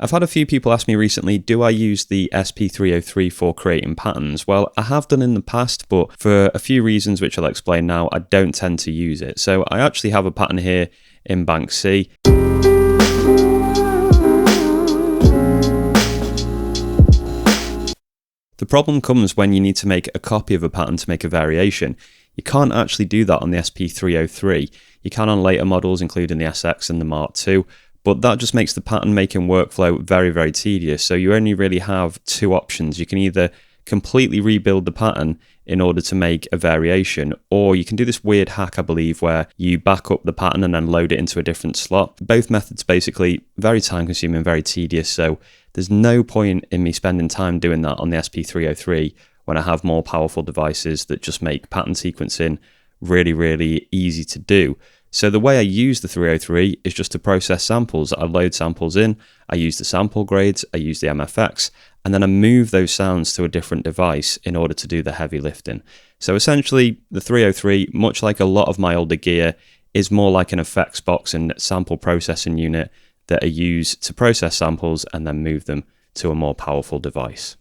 I've had a few people ask me recently, do I use the SP303 for creating patterns? Well, I have done in the past, but for a few reasons which I'll explain now, I don't tend to use it. So I actually have a pattern here in bank C. The problem comes when you need to make a copy of a pattern to make a variation. You can't actually do that on the SP303. You can on later models, including the SX and the Mark II, but that just makes the pattern making workflow very, very tedious. So you only really have two options. You can either completely rebuild the pattern in order to make a variation, or you can do this weird hack, I believe, where you back up the pattern and then load it into a different slot. Both methods basically very time consuming, very tedious. So there's no point in me spending time doing that on the SP303 when I have more powerful devices that just make pattern sequencing really, really easy to do. So the way I use the 303 is just to process samples. I load samples in, I use the sample grades, I use the MFX, and then I move those sounds to a different device in order to do the heavy lifting. So essentially, the 303, much like a lot of my older gear, is more like an effects box and sample processing unit that I use to process samples and then move them to a more powerful device.